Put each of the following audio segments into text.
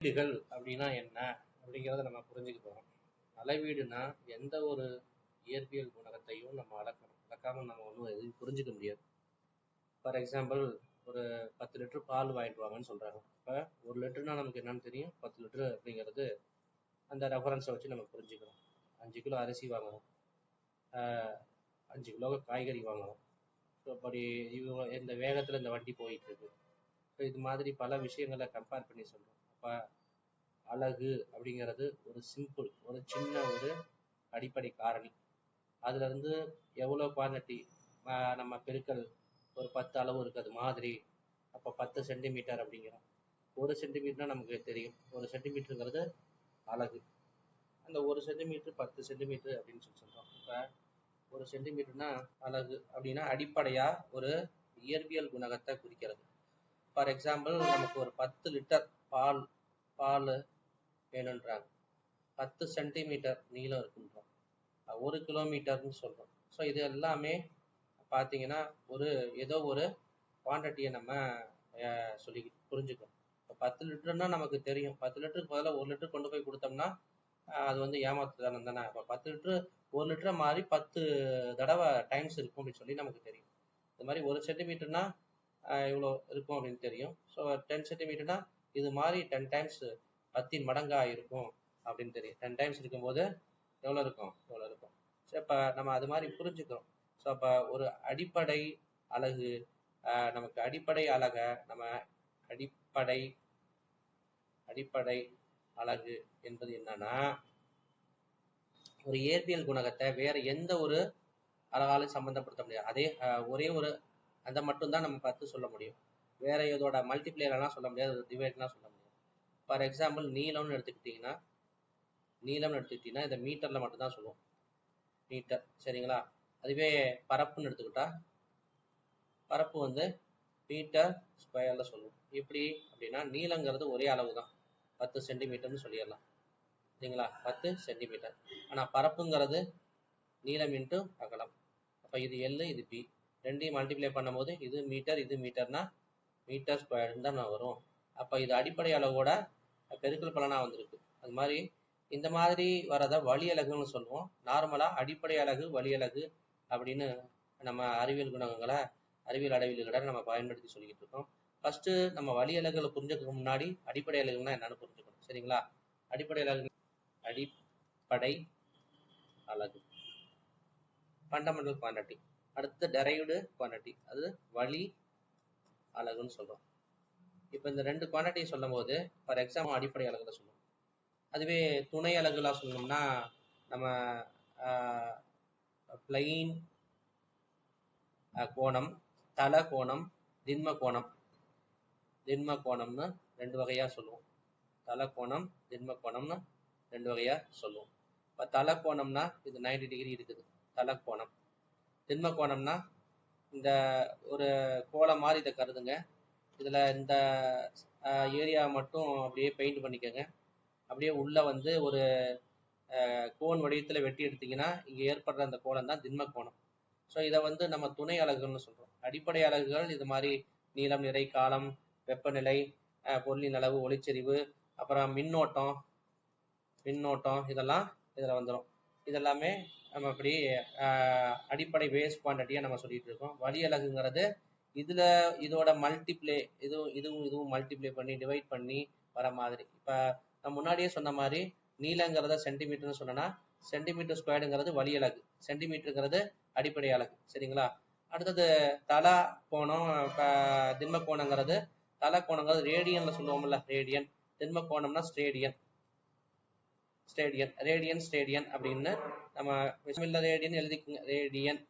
அளவீடுகள் அப்படின்னா என்ன அப்படிங்கிறத நம்ம புரிஞ்சுக்க போகிறோம். அளவீடுனா எந்த ஒரு இயற்பியல் குணகத்தையும் நம்ம அளக்காம நம்ம ஒன்றும் எதுவும் புரிஞ்சுக்க முடியாது. ஃபார் எக்ஸாம்பிள், ஒரு 10 லிட்டர் பால் வாங்கிட்டு வாங்கன்னு சொல்கிறாங்க. இப்போ 1 லிட்டர்னா நமக்கு என்னன்னு தெரியும். 10 லிட்டரு அப்படிங்கிறது அந்த ரெஃபரன்ஸை வச்சு நம்ம புரிஞ்சுக்கிறோம். 5 கிலோ அரிசி வாங்குறோம், 5 கிலோ காய்கறி வாங்குறோம். ஸோ அப்படி இந்த வேகத்தில் இந்த வண்டி போயிட்டு இருக்கு. ஸோ இது மாதிரி பல விஷயங்களை கம்பேர் பண்ணி சொல்கிறோம். அப்போ அழகு அப்படிங்கிறது ஒரு சிம்பிள், ஒரு சின்ன ஒரு அடிப்படை காரணி. அதுலேருந்து எவ்வளோ குவான்டிட்டி நம்ம பெருக்கல் ஒரு 10 அளவு இருக்குது மாதிரி. அப்போ 10 சென்டிமீட்டர் அப்படிங்கிறோம். 1 சென்டிமீட்டர்னா நமக்கு தெரியும், 1 சென்டிமீட்டருங்கிறது அழகு. அந்த 1 சென்டிமீட்டர் 10 சென்டிமீட்டர் அப்படின்னு சொல்கிறோம். இப்போ 1 சென்டிமீட்டர்னா அழகு அப்படின்னா அடிப்படையாக ஒரு இயற்பியல் குணகத்தை குறிக்கிறது. ஃபார் எக்ஸாம்பிள், நமக்கு ஒரு 10 லிட்டர் பால் வேணுன்றாங்க. 10 சென்டிமீட்டர் நீளம் இருக்குன்றோம், 1 கிலோமீட்டர்னு சொல்கிறோம். ஸோ இது எல்லாமே பார்த்தீங்கன்னா ஏதோ ஒரு குவான்டிட்டியை நம்ம சொல்லி புரிஞ்சுக்கணும். இப்போ 10 லிட்டர்னா நமக்கு தெரியும், 10 லிட்டருக்கு பதிலாக 1 லிட்டர் கொண்டு போய் கொடுத்தோம்னா அது வந்து ஏமாத்துதானம் தானே. இப்போ 10 லிட்டரு 1 லிட்டரை மாதிரி 10 தடவை டைம்ஸ் இருக்கும் அப்படின்னு சொல்லி நமக்கு தெரியும். இது மாதிரி 1 சென்டிமீட்டர்னா இவ்வளோ இருக்கும் அப்படின்னு தெரியும். ஸோ 10 சென்டிமீட்டர்னா இது மாதிரி 10 டைம்ஸ் 10 மடங்காக இருக்கும் அப்படின்னு தெரியும். 10 டைம்ஸ் இருக்கும்போது எவ்வளோ இருக்கும். ஸோ இப்போ நம்ம அது மாதிரி புரிஞ்சுக்கிறோம். ஸோ அப்போ ஒரு அடிப்படை அலகு, நமக்கு அடிப்படை அலகை நம்ம அடிப்படை அலகு என்பது என்னன்னா, ஒரு இயற்பியல் குணகத்தை வேற எந்த ஒரு அழகாலும் சம்பந்தப்படுத்த முடியாது. அதே ஒரே ஒரு அதை மட்டும்தான் நம்ம பார்த்து சொல்ல முடியும். வேற இதோட மல்டிப்ளேயர்லாம் சொல்ல முடியாது, டிவைட்லாம் சொல்ல முடியாது. ஃபார் எக்ஸாம்பிள், நீளம்னு எடுத்துக்கிட்டிங்கன்னா இதை மீட்டரில் மட்டும்தான் சொல்லுவோம், மீட்டர். சரிங்களா? அதுவே பரப்புன்னு எடுத்துக்கிட்டா பரப்பு வந்து மீட்டர் ஸ்கொயரில் சொல்லுவோம். எப்படி அப்படின்னா, நீளங்கிறது ஒரே அளவு தான், 10 சென்டிமீட்டர்னு சொல்லிடலாம். சரிங்களா? 10 சென்டிமீட்டர். ஆனால் பரப்புங்கிறது நீளம் இன்ட்டு அகலம். அப்போ இது எல், இது பி, ரெண்டையும் மல்டிப்ளை பண்ணும்போது இது மீட்டர்னா மீட்டர் ஸ்கொயர்னு தான் வரும். அப்போ இது அடிப்படை அளவோட பெருக்கல் பலனாக வந்திருக்கு. அது மாதிரி இந்த மாதிரி வரதை வழி அலகுன்னு சொல்லுவோம். நார்மலாக அடிப்படை அலகு, வழி அலகு அப்படின்னு நம்ம அறிவியல் அளவீடுகளை நம்ம பயன்படுத்தி சொல்லிக்கிட்டு இருக்கோம். ஃபர்ஸ்ட் நம்ம வழி அலகுகளை புரிஞ்சுக்கிறதுக்கு முன்னாடி அடிப்படை அலகுன்னா என்னன்னு புரிஞ்சுக்கணும். சரிங்களா? அடிப்படை அலகு ஃபண்டமெண்டல் குவான்டிட்டி. அடுத்து டெரைவ்டு குவான்டிட்டி, அது வழி அலகுன்னு சொல்றோம். இப்போ இந்த 2 குவான்டிட்டியை சொல்லும் போது, ஃபார் எக்ஸாம்பிள், அடிப்படை அலகுல சொல்லுவோம். அதுவே துணை அலகுலாம் சொல்லணும்னா நம்ம பிளைன் கோணம், தல கோணம், திண்ம கோணம்னு 2 வகையா சொல்லுவோம். தல கோணம், திண்ம கோணம்னு 2 வகையா சொல்லுவோம். இப்போ தல கோணம்னா இது 90 டிகிரி இருக்குது, தல கோணம். திண்ம கோணம்னா இந்த ஒரு கோலம் மாதிரி இதை கருதுங்க. இதில் இந்த ஏரியா மட்டும் அப்படியே பெயிண்ட் பண்ணிக்கோங்க. அப்படியே உள்ளே வந்து ஒரு கோன் வடிவத்தில் வெட்டி எடுத்தீங்கன்னா இங்கே ஏற்படுற அந்த கோலம் தான் திண்ம கோணம். ஸோ இதை வந்து நம்ம துணை அலகுகள்னு சொல்கிறோம். அடிப்படை அலகுகள் இது மாதிரி நீளம், நிறை, காலம், வெப்பநிலை, பொருளின் அளவு, ஒளிச்செறிவு, அப்புறம் மின்னோட்டம் இதெல்லாம் இதில் வந்துடும். இதெல்லாமே நம்ம இப்படி அடிப்படை பேஸ் குவான்டிட்டியாக நம்ம சொல்லிட்டு இருக்கோம். வழி அலகுங்கிறது இதோட மல்டிப்ளே, இதுவும் மல்டிப்ளே பண்ணி டிவைட் பண்ணி வர மாதிரி. இப்போ நான் முன்னாடியே சொன்ன மாதிரி நீளங்கிறத சென்டிமீட்டர்னு சொன்னோன்னா சென்டிமீட்டர் ஸ்கொயர்டுங்கிறது வழி அலகு, சென்டிமீட்டருங்கிறது அடிப்படை அலகு. சரிங்களா? அடுத்தது தல கோணம், திண்ம கோணங்கிறது ரேடியன்ல சொல்லுவோம்ல, ரேடியன். திண்ம கோணம்னா ஸ்டேடியன் அப்படின்னு நம்ம ரேடியன் எழுதிக்குங்க. ரேடியன்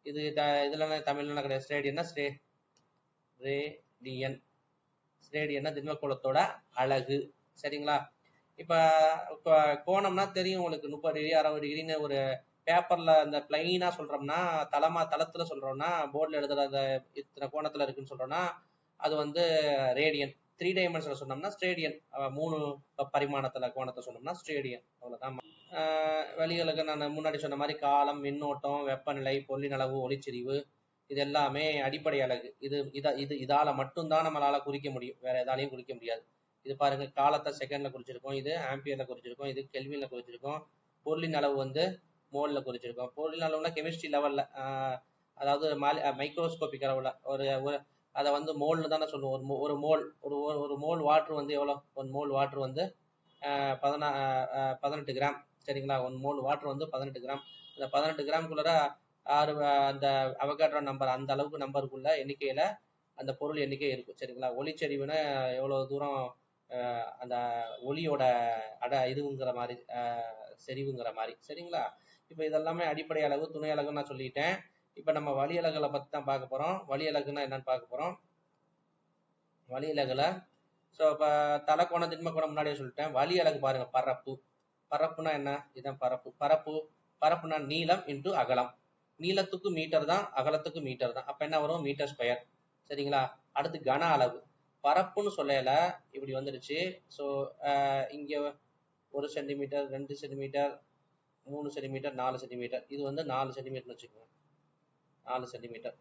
இது இதெல்லாம் தமிழ்லாம் கிடையாது. ரேடியன்னா திண்ம கோணத்தோட அழகு. சரிங்களா? இப்போ கோணம்னா தெரியும் உங்களுக்கு, 30 டிகிரி 60 டிகிரின்னு ஒரு பேப்பர்ல அந்த பிளைனா சொல்றோம்னா, தளத்துல சொல்றோம்னா, போர்டில் எழுதுற இத்தனை கோணத்துல இருக்குன்னு சொல்றோம்னா அது வந்து ரேடியன். 3 டைமென்ஷன்ல சொன்னோம்னா ஸ்டேடியன். 3 பரிமாணத்துல கோணத்தை சொன்னோம்னா ஸ்டேடியன். அவ்வளவுதான். வழிகளுக்கு நான் முன்னாடி சொன்ன மாதிரி காலம், மின்னோட்டம், வெப்பநிலை, பொருளின் அளவு, ஒளிச்செறிவு, இது எல்லாமே அடிப்படை அலகு. இதால மட்டும்தான் நம்மளால குறிக்க முடியும், வேற எதாலையும் குறிக்க முடியாது. இது பாருங்க, காலத்தை செகண்ட்ல குறிச்சிருக்கோம், இது ஆம்பியர்ல குறிச்சிருக்கோம், இது கெல்வின்ல குறிச்சிருக்கோம். பொருளின் அளவு வந்து மோல்ல குறிச்சிருக்கோம். பொருளின் அளவுனா கெமிஸ்ட்ரி லெவல்ல, அதாவது மைக்ரோஸ்கோபிக் அளவுல ஒரு அதை வந்து மோல்னு தானே சொல்லுவோம். ஒரு மோல் ஒரு மோல் வாட்டர் வந்து எவ்வளோ? 1 மோல் வாட்டர் வந்து 18 கிராம். சரிங்களா? 1 மோல் வாட்டர் வந்து 18 கிராம். அந்த 18 கிராம்குள்ள அந்த அவகாட்ரோ நம்பர், அந்த அளவுக்கு நம்பருக்குள்ள எண்ணிக்கையில அந்த பொருள் எண்ணிக்கை இருக்கும். சரிங்களா? ஒளிச்செறிவுனா எவ்வளவு தூரம் அந்த ஒளியோட இதுங்கிற மாதிரி, செறிவுங்கிற மாதிரி. சரிங்களா? இப்போ இதெல்லாமே அடிப்படை அளவு, துணை அளவுன்னு நான் சொல்லிட்டேன். இப்போ நம்ம வழி அலகுகளை பற்றி தான் பார்க்க போகிறோம். வழி அலகுன்னா என்னன்னு பார்க்க போகிறோம். வழி அலகுல ஸோ இப்போ தலைக்கோணம் திண்மக்கோணம் முன்னாடியே சொல்லிட்டேன். வழி அலகு பாருங்க, பரப்பு. பரப்புனா என்ன? இதுதான் பரப்பு. பரப்புனா நீளம் இன்டு அகலம். நீளத்துக்கு மீட்டர் தான், அகலத்துக்கு மீட்டர் தான். அப்போ என்ன வரும்? Metre square. சரிங்களா? அடுத்து கன அளவு. பரப்புன்னு சொல்லல, இப்படி வந்துடுச்சு. ஸோ இங்கே 1 சென்டிமீட்டர், 2 சென்டிமீட்டர், 3 சென்டிமீட்டர், 4 சென்டிமீட்டர். இது வந்து 4 சென்டிமீட்டர்னு வச்சுக்கோங்க. 4 centimetre,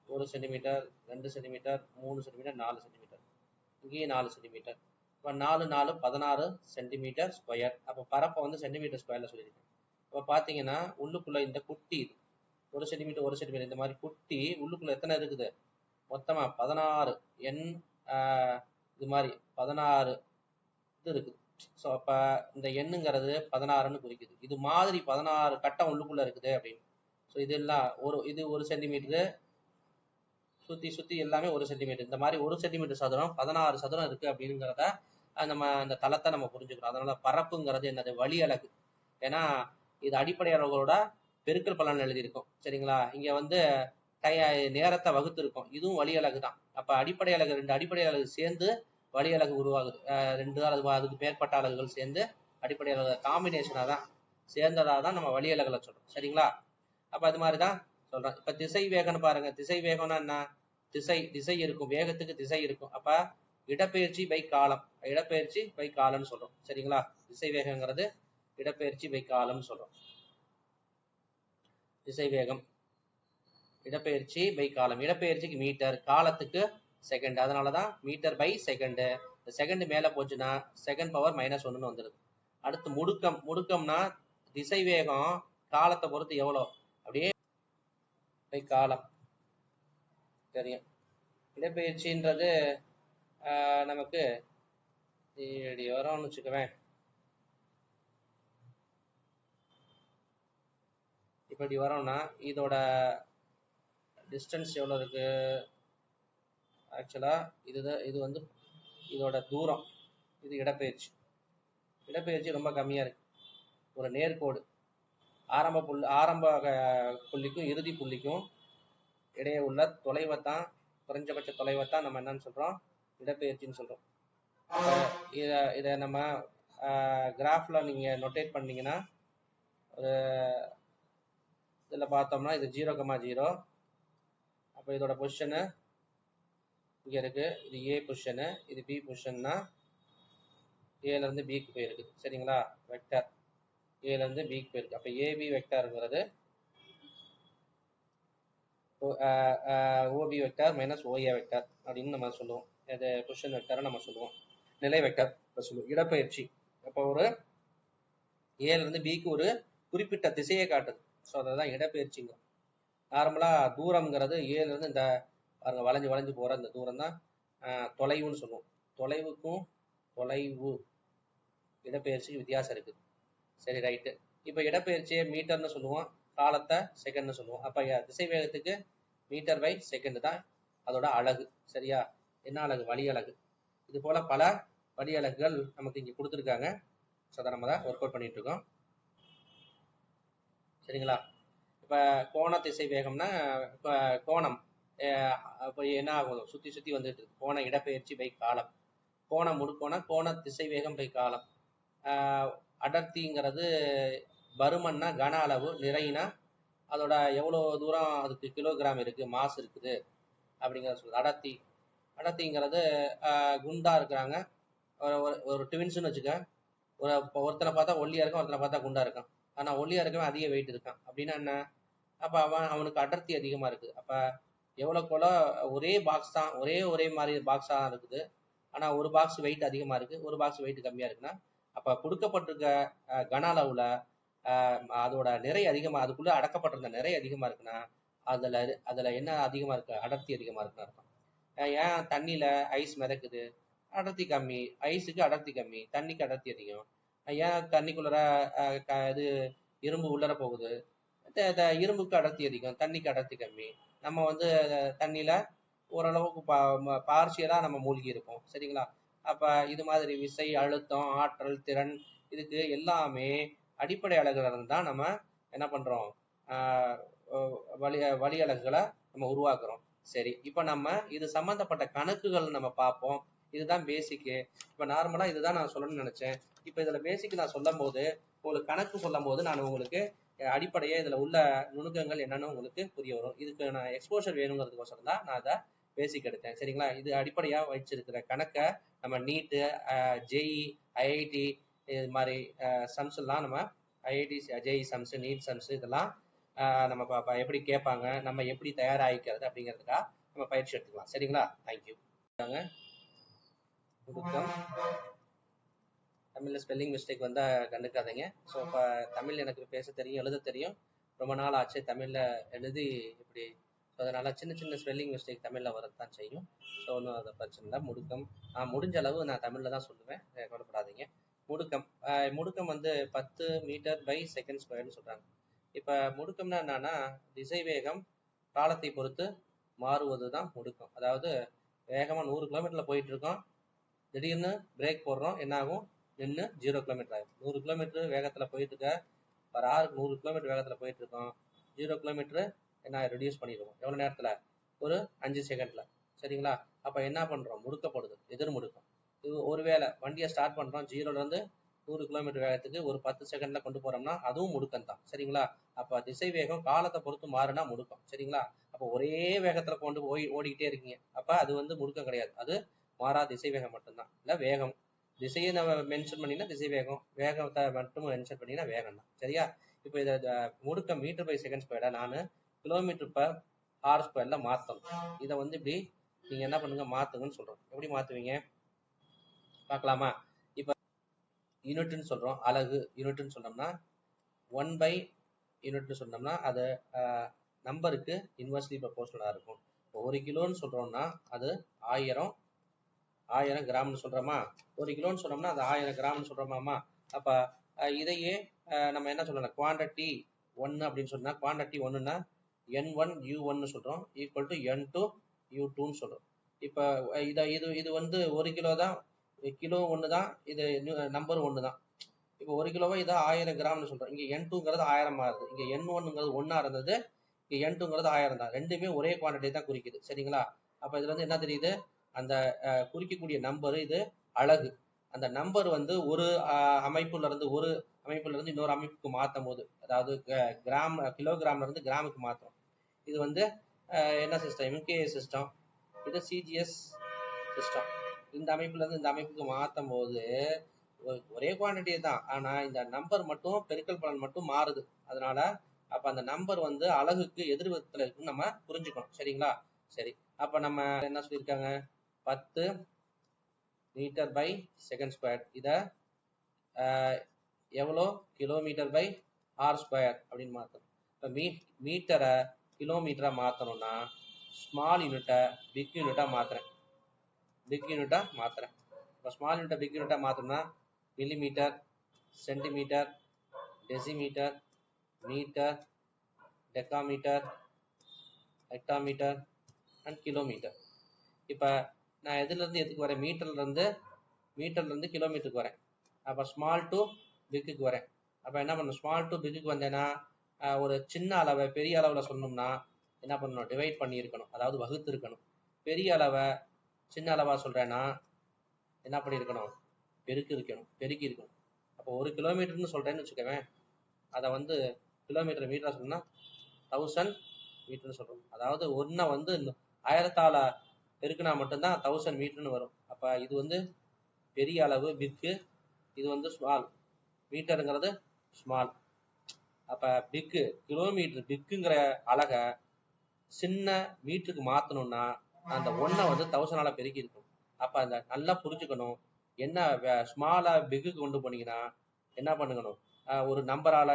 1 centimetre, 2 centimetre, 3 centimetre, 4 centimetre. இங்கேயே 4 சென்டிமீட்டர். இப்போ 4 4 16 சென்டிமீட்டர் ஸ்கொயர். அப்போ பரப்பை வந்து சென்டிமீட்டர் ஸ்கொயர்ல சொல்லியிருக்கேன். இப்போ பார்த்தீங்கன்னா உள்ளுக்குள்ள இந்த குட்டி இது 1 சென்டிமீட்டர் 1 சென்டிமீட்டர் இந்த மாதிரி குட்டி உள்ளுக்குள்ள எத்தனை இருக்குது? மொத்தமா 16 எண், இது மாதிரி 16 இது இருக்குது. ஸோ அப்போ இந்த எண்ணுங்கிறது 16ன்னு குறிக்குது. இது மாதிரி 16 கட்டம் உள்ளுக்குள்ள இருக்குது அப்படின்னு. ஸோ இதெல்லாம் இது 1 சென்டிமீட்டரு, சுற்றி எல்லாமே 1 சென்டிமீட்டர். இந்த மாதிரி 1 சென்டிமீட்டர் சதுரம் 16 சதுரம் இருக்கு அப்படிங்கிறத நம்ம அந்த தளத்தை நம்ம புரிஞ்சுக்கிறோம். அதனால பரப்புங்கிறது என்னது? வழி அலகு. ஏன்னா இது அடிப்படை அளவுகளோட பெருக்கல் பலன் எழுதியிருக்கும். சரிங்களா? இங்க வந்து நேரத்தை வகுத்து இருக்கும். இதுவும் வழி அலகு தான். அப்ப அடிப்படை அலகு, 2 அடிப்படை அலகு சேர்ந்து வழி அலகு உருவாகுது. 2 அதுக்கு மேற்பட்ட அலகுகள் சேர்ந்து அடிப்படை அலகு காம்பினேஷனா தான், சேர்ந்ததா தான் நம்ம வழி அலகுல சொல்றோம். சரிங்களா? அப்ப அது மாதிரிதான் சொல்றேன். இப்ப திசை வேகம்னு பாருங்க. திசை வேகம்னா என்ன? திசை இருக்கும், வேகத்துக்கு திசை இருக்கும். அப்ப இடப்பெயர்ச்சி பை காலம், இடப்பெயர்ச்சி பை காலம்னு சொல்றோம். சரிங்களா? திசை வேகங்கிறது இடப்பெயர்ச்சி பை காலம்னு சொல்றோம். திசை வேகம், இடப்பெயர்ச்சி பை காலம். இடப்பெயர்ச்சிக்கு மீட்டர், காலத்துக்கு செகண்ட். அதனாலதான் மீட்டர் பை செகண்ட். இந்த செகண்ட் மேல போச்சுன்னா செகண்ட் பவர் -1 வந்துடுது. அடுத்து முடுக்கம்னா திசை வேகம் காலத்தை பொறுத்து எவ்வளோ, அப்படியே பை காலம் தெரியும். இடப்பெயர்ச்சின்றது நமக்கு இப்படி வரோம்னு வச்சுக்குவேன். இப்படி வரோம்னா இதோட டிஸ்டன்ஸ் எவ்வளோ இருக்கு? ஆக்சுவலா இது வந்து இதோட தூரம். இது இடப்பெயர்ச்சி ரொம்ப கம்மியா இருக்கு. ஒரு நேர்கோடு ஆரம்ப புள்ளிக்கும் இறுதி புள்ளிக்கும் இடையே உள்ள தொலைவை தான், குறைஞ்சபட்ச தொலைவை தான் நம்ம என்னன்னு சொல்றோம்? இடப்பெயர்ச்சின்னு சொல்றோம். இதை நம்ம கிராஃப்ல நீங்க நோட்டேட் பண்ணீங்கன்னா, ஒரு இதில் பார்த்தோம்னா இது 0,0. அப்போ இதோட பொசிஷனு இங்கே இருக்கு. இது ஏ பொசிஷனு, இது பி பொசிஷன்னா ஏல இருந்து பிக்கு போயிருக்கு. சரிங்களா? வெக்டர் ஏல இருந்து பிக்கு போயிருக்கு. அப்போ ஏபி வெக்டருங்கிறது OB vector minus OA vector அப்படின்னு நம்ம சொல்லுவோம். இது பொசிஷன் வெக்டரை நம்ம சொல்லுவோம், நிலை வெக்டர் சொல்லுவோம். இடப்பெயர்ச்சி அப்போ ஒரு ஏல இருந்து பிக்கு ஒரு குறிப்பிட்ட திசையை காட்டுது. ஸோ அதுதான் இடப்பெயர்ச்சிங்க. நார்மலா தூரம்ங்கிறது ஏல இருந்து இந்த பாருங்க வளைஞ்சு போற இந்த தூரம் தான் தொலைவுன்னு சொல்லுவோம். தொலைவுக்கும் தொலைவு இடப்பெயர்ச்சிக்கு வித்தியாசம் இருக்குது. சரி, ரைட்டு. இப்போ இடப்பெயர்ச்சியை மீட்டர்னு சொல்லுவோம், காலத்தை செகண்ட்னு சொல்லுவோம். அப்போ திசை வேகத்துக்கு மீட்டர் பை செகண்ட் தான் அதோட அலகு. சரியா? என்ன அலகு? வழி அலகு. இது போல பல வழி அலகுகள் நமக்கு இங்கே கொடுத்துருக்காங்க. ஸோ அதை நம்ம தான் ஒர்க் அவுட் பண்ணிட்டு இருக்கோம். சரிங்களா? இப்போ கோண திசை வேகம்னா இப்போ கோணம் இப்போ என்ன ஆகும்? சுற்றி வந்துட்டு இருக்கு. கோண இடப்பெயர்ச்சி பை காலம். கோணம் முடுக்கோண கோண திசை வேகம் பை காலம். அடர்த்திங்கிறது பருமன்னா கன அளவு, நிறைனா அதோட எவ்வளோ தூரம் அதுக்கு கிலோகிராம் இருக்கு, மாஸ் இருக்குது அப்படிங்கிறத சொல்லுது. அடர்த்திங்கிறது குண்டா இருக்கிறாங்க, ஒரு ட்வின்ஸ்னு வச்சுக்க. ஒருத்தனை பார்த்தா ஒல்லியா இருக்கான், ஒருத்தனை பார்த்தா குண்டா இருக்கான். ஆனால் ஒல்லியா இருக்கவன் அதிக வெயிட் இருக்கான். அப்படின்னா என்ன? அப்போ அவனுக்கு அடர்த்தி அதிகமாக இருக்குது. அப்போ எவ்வளோக்குள்ள ஒரே பாக்ஸ் தான், ஒரே மாதிரி பாக்ஸாக இருக்குது. ஆனா ஒரு பாக்ஸ் வெயிட் அதிகமா இருக்கு, ஒரு பாக்ஸ் வெயிட் கம்மியா இருக்குன்னா, அப்ப கொடுக்கப்பட்டிருக்க கன அளவுல அதோட நிறை அதிகமா, அதுக்குள்ள அடக்கப்பட்டிருந்த நிறை அதிகமா இருக்குன்னா அதுல அதுல என்ன அதிகமா இருக்கு, அடர்த்தி அதிகமா இருக்குன்னு அர்த்தம். ஏன் தண்ணியில ஐஸ் மிதக்குது, அடர்த்தி கம்மி, ஐஸுக்கு அடர்த்தி கம்மி, தண்ணிக்கு அடர்த்தி அதிகம். ஏன் தண்ணிக்குள்ளர இது இரும்பு உள்ளர போகுது, இரும்புக்கு அடர்த்தி அதிகம், தண்ணிக்கு அடர்த்தி கம்மி. நம்ம வந்து தண்ணியில ஓரளவுக்கு பார்சியலா நம்ம மூழ்கி இருப்போம், சரிங்களா? அப்ப இது மாதிரி விசை, அழுத்தம், ஆற்றல், திறன், இதுக்கு எல்லாமே அடிப்படை அலகுல தான் நம்ம என்ன பண்றோம், வழி அலகுகளை நம்ம உருவாக்குறோம். சரி, இப்ப நம்ம இது சம்பந்தப்பட்ட கணக்குகள் நம்ம பார்ப்போம். இதுதான் பேசிக்கு. இப்ப நார்மலா இதுதான் நான் சொல்லணும்னு நினைச்சேன். இப்ப இதுல பேசிக் நான் சொல்லும் போது, உங்களுக்கு கணக்கு சொல்லும் போது நான் உங்களுக்கு அடிப்படையே இதுல உள்ள நுணுக்கங்கள் என்னன்னு உங்களுக்கு புரிய வரும். இதுக்கு நான் எக்ஸ்போஷர் வேணுங்கிறதுக்கோசரம் தான் நான் அதை பேசிக் எடுத்தேன், சரிங்களா? இது அடிப்படையா வச்சிருக்கிற கணக்கை நம்ம நீட்டு, ஜேஇ, ஐஐடி இது மாதிரி சம்ஸ் எல்லாம் நம்ம IIT, JEE sums, NEET sums இதெல்லாம் நம்ம எப்படி கேட்பாங்க, நம்ம எப்படி தயாராகிக்கிறது அப்படிங்கிறதுக்காக நம்ம பயிற்சி எடுத்துக்கலாம், சரிங்களா? தேங்க்யூ. தமிழ்ல ஸ்பெல்லிங் மிஸ்டேக் வந்தா கண்டுக்காதீங்க. ஸோ இப்போ தமிழ் எனக்கு பேச தெரியும், எழுத தெரியும், ரொம்ப நாள் ஆச்சு தமிழ்ல எழுதி இப்படி. ஸோ அதனால சின்ன சின்ன ஸ்பெல்லிங் மிஸ்டேக் தமிழ்ல வரத்தான் செய்யும். ஸோ ஒன்றும் அதை பிரச்சனை இல்லை. முடுக்கம் முடிஞ்ச அளவு நான் தமிழ்ல தான் சொல்லுவேன், கவலைப்படாதீங்க. முடுக்கம் வந்து 10 மீட்டர் பை செகண்ட் ஸ்கொயர்னு சொல்றாங்க. இப்ப முடுக்கம்னா என்னன்னா, திசைவேகம் காலத்தை பொறுத்து மாறுவது தான் முடுக்கம். அதாவது வேகமா 100 கிலோமீட்டர்ல போயிட்டு இருக்கோம், திடீர்னு பிரேக் போடுறோம், என்ன ஆகும், நின்று 0 கிலோமீட்டர் ஆகும். 100 கிலோமீட்டர் வேகத்துல போயிட்டு இருக்க ஒரு 100 கிலோமீட்டர் வேகத்துல போயிட்டு இருக்கோம், 0 கிலோமீட்டர் என்ன ரெடியூஸ் பண்ணிடுவோம் எவ்வளவு நேரத்துல, ஒரு 5 செகண்ட்ல, சரிங்களா? அப்ப என்ன பண்றோம், முடுக்கப்படுது, எதிர் முடுக்கம். இது ஒருவேளை வண்டியை ஸ்டார்ட் பண்றோம், 0ல இருந்து 100 கிலோமீட்டர் வேகத்துக்கு ஒரு 10 செகண்ட்ல கொண்டு போறோம்னா அதுவும் முடுக்கம் தான், சரிங்களா? அப்ப திசை வேகம் காலத்தை பொறுத்து மாறுனா முடுக்கம், சரிங்களா? அப்ப ஒரே வேகத்துல கொண்டு ஓடிக்கிட்டே இருக்கீங்க, அப்ப அது வந்து முடுக்கம் கிடையாது, அது மாறா திசை வேகம் மட்டும்தான். இல்ல வேகம், திசையை நம்ம மென்ஷன் பண்ணினா திசை வேகம், வேகத்தை மட்டும் மென்ஷன் பண்ணினா வேகம் தான், சரியா? இப்போ இதை முடுக்கம் மீட்டர் பை செகண்ட் ஸ்கொயர்டா நான் கிலோமீட்டர் பர் ஹவர் ஸ்கொயர்ல மாத்தணும். இதை வந்து இப்படி நீங்க என்ன பண்ணுங்க, மாத்துங்கன்னு சொல்றோம். எப்படி மாத்துவீங்க பார்க்கலாமா? இப்ப யூனிட்னு சொல்றோம், அலகு யூனிட்னு சொன்னோம்னா 1 பை யூனிட்னு சொன்னோம்னா அது நம்பருக்கு இன்வெர்ஸ்லி ப்ரொபோர்ஷனலா இருக்கும். ஒரு கிலோன்னு சொல்றோம்னா அது 1000 கிராம்னு சொல்றோமா, 1 கிலோன்னு சொன்னோம்னா அது 1000 கிராம்னு சொல்றோமாமா. அப்ப இதையே நம்ம என்ன சொல்லலாம், குவான்டிட்டி 1 அப்படின்னு சொன்னா, குவான்டிட்டி 1ன்னா N1 U1 சொல்றோம், ஈக்குவல் டு N2 U2ன்னு சொல்றோம். இப்ப இது வந்து 1 கிலோ தான், கிலோ 1 தான், இது நம்பர் 1 தான். இப்போ 1 கிலோவை இதை 1000 கிராம்னு சொல்றோம். இங்க N2ங்கிறது 1000 மாறுது, இங்க N1ங்கிறது 1 இருந்தது, இங்க N2ங்கிறது 1000 தான். ரெண்டுமே ஒரே குவான்டிட்டி தான் குறிக்குது, சரிங்களா? அப்ப இதுல வந்து என்ன தெரியுது, அந்த குறிக்கக்கூடிய நம்பர் இது அலகு. அந்த நம்பர் வந்து ஒரு அமைப்புல இருந்து இன்னொரு அமைப்புக்கு மாற்றும் போது, அதாவது கிராம், கிலோகிராம்ல இருந்து கிராமுக்கு மாற்றும். இது வந்து என்ன சிஸ்டம், எம்கே சிஸ்டம், இது சிஜிஎஸ் சிஸ்டம். இந்த அமைப்புல இருந்து இந்த அமைப்புக்கு மாற்றும் போது ஒரே குவான்டிட்டி தான், ஆனா இந்த நம்பர் மட்டும், பெருக்கல் பலன் மட்டும் மாறுது. அதனால அப்ப அந்த நம்பர் வந்து அலகுக்கு எதிர்விதத்துல இருக்குன்னு நம்ம புரிஞ்சுக்கணும், சரிங்களா? சரி, அப்ப நம்ம என்ன சொல்லியிருக்காங்க, 10 மீட்டர் பை செகண்ட் ஸ்கொயர், இத எவ்வளோ, கிலோமீட்டர் பை ஆர் ஸ்கொயர் அப்படின்னு மாற்றணும். இப்போ மீட்டரை கிலோமீட்டரா மாற்றணும்னா ஸ்மால் யூனிட்டை பிக் யூனிட்டா மாத்துறேன், இப்போ ஸ்மால் யூனிட்டை பிக் யூனிட்டா மாற்றணும்னா millimetre, centimetre, decimetre, metre, decametre, hectometre and kilometre. இப்போ நான் எதுலேருந்து எதுக்கு வரேன், மீட்டர்ல இருந்து கிலோமீட்டருக்கு வரேன். அப்போ ஸ்மால் டு பிக்குக்கு வரேன். அப்போ என்ன பண்ணணும், ஸ்மால் டு பிக்குக்கு வந்தேன்னா ஒரு சின்ன அளவை பெரிய அளவில் சொல்லணும்னா என்ன பண்ணணும், டிவைட் பண்ணியிருக்கணும், அதாவது வகுத்து இருக்கணும். பெரிய அளவை சின்ன அளவா சொல்றேன்னா என்ன பண்ணியிருக்கணும், பெருக்கி இருக்கணும். அப்போ 1 கிலோமீட்டர்னு சொல்றேன்னு வச்சுக்கவேன், அதை வந்து கிலோமீட்டர் மீட்டரா சொன்னா 1000 மீட்டர்னு சொல்றோம். அதாவது 1 வந்து 1000ஆல பெருக்குனா மட்டும்தான் 1000 மீட்டர்னு வரும். அப்ப இது வந்து பெரிய அளவு பிக்கு, இது வந்து ஸ்மால், மீட்டருங்கிறது ஸ்மால். அப்ப பிக்கு, கிலோமீட்டர் பிக்குங்கிற அலக சின்ன மீட்டருக்கு மாத்தணும்னா அந்த 1 வந்து 1000ஆல பெருக்கி இருக்கும். அப்போ அந்த நல்லா புரிஞ்சுக்கணும். என்ன ஸ்மாலா பிக்குக்கு கொண்டு போனீங்கன்னா என்ன பண்ணுங்கணும், ஒரு நம்பரால்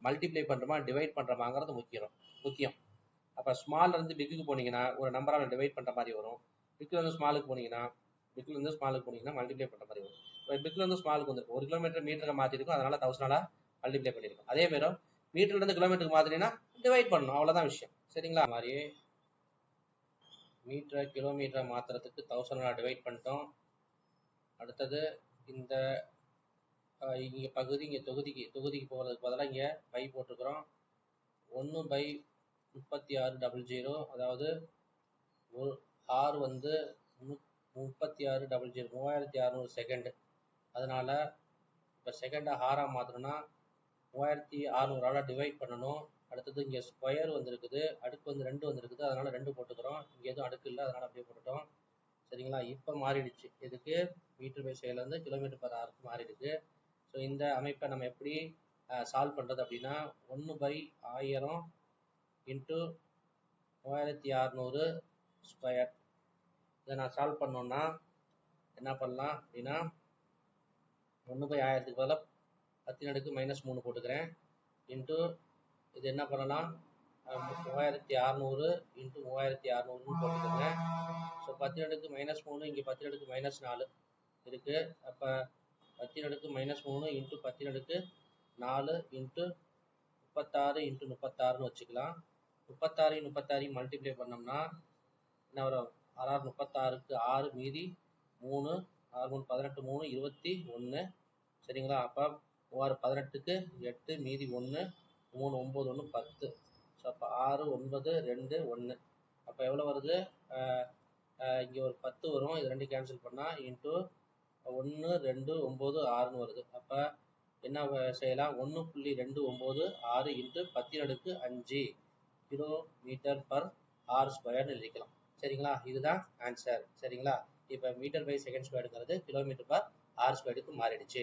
மல்டிப்ளை பண்ணுறோமா டிவைட் பண்ணுறோமாங்கிறது முக்கியம். அப்போ ஸ்மால்லேருந்து பிக்குக்கு போனீங்கன்னா ஒரு நம்பரால் டிவைட் பண்ணுற மாதிரி வரும். பிக்லேருந்து ஸ்மாலுக்கு போனீங்கன்னா மல்டிப்ளை பண்ணுற மாதிரி வரும். இப்போ பிக்லேருந்து ஸ்மாலுக்கு வந்துருக்கும், 1 கிலோமீட்டர் மீட்டருக்கு மாற்றிருக்கும், அதனால 1000 மல்டிப்ளை பண்ணியிருக்கும். அதே மாதிரி மீட்டர்லேருந்து கிலோமீட்டருக்கு மாற்றினீங்கன்னா டிவைட் பண்ணணும், அவ்வளோதான் விஷயம். சரிங்களா? மாதிரி மீட்டரை கிலோமீட்டரை மாற்றுறதுக்கு 1000 டிவைட் பண்ணிட்டோம். அடுத்தது இந்த இங்கே பகுதி, இங்கே தொகுதிக்கு போகிறதுக்கு பதிலாக இங்கே பை போட்டுக்கிறோம். 1/3600, அதாவது ஆர் வந்து 3600, 3600 செகண்ட். அதனால இப்போ செகண்டை ஹாராக மாற்றணும்னா 3600 டிவைட் பண்ணணும். அடுத்தது இங்கே ஸ்கொயர் வந்துருக்குது, அடுக்கு வந்து 2 வந்துருக்குது, அதனால 2 போட்டுக்கிறோம். இங்கே எதுவும் அடுக்கு இல்லை, அதனால அப்படியே போட்டுட்டோம். சரிங்களா? இப்போ மாறிடுச்சு, இதுக்கு மீட்டர் பை செகண்ட்லேருந்து கிலோமீட்டர் பர் ஹவருக்கு மாறிடுது. ஸோ இந்த அமைப்பை நம்ம எப்படி சால்வ் பண்ணுறது அப்படின்னா 1/1000 இன்ட்டு 3600 ஸ்கொயர். இதை நான் சால்வ் பண்ணோன்னா என்ன பண்ணலாம் அப்படின்னா 1/1000க்கு பதிலாக 10⁻³ போட்டுக்கிறேன். இன்ட்டு இது என்ன பண்ணலாம், 3600 இன்ட்டு 3600 போட்டுக்கோங்க. ஸோ 10⁻³ இங்கே 10⁻⁻4 இருக்குது. அப்போ 10⁻³ இன்ட்டு 10⁻4 இன்ட்டு 36 இன்ட்டு 36ன்னு வச்சுக்கலாம். 36 மல்டிப்ளை பண்ணோம்னா என்ன வரும், 36க்கு 6 மீதி 3, 6 3 18, 3 21. சரிங்களா? அப்போ 18க்கு 8 மீதி 1, 3 9 1 10. ஸோ அப்போ 6 9 2 1. அப்போ எவ்வளோ வருது, இங்கே ஒரு 10 வரும், இது 2 கேன்சல் பண்ணால் இன்ட்டு 1 2 9 6ன்னு வருது. அப்போ என்ன செய்யலாம், 1.296 இன்ட்டு 10⁻5 கிலோமீட்டர் பர் ஆர் ஸ்கொயர்னு எழுதிக்கலாம். சரிங்களா? இதுதான் ஆன்சர். சரிங்களா? இப்போ மீட்டர் பை செகண்ட் ஸ்கொயருங்கிறது கிலோமீட்டர் பர் ஆர் ஸ்கொயருக்கு மாறிடுச்சு.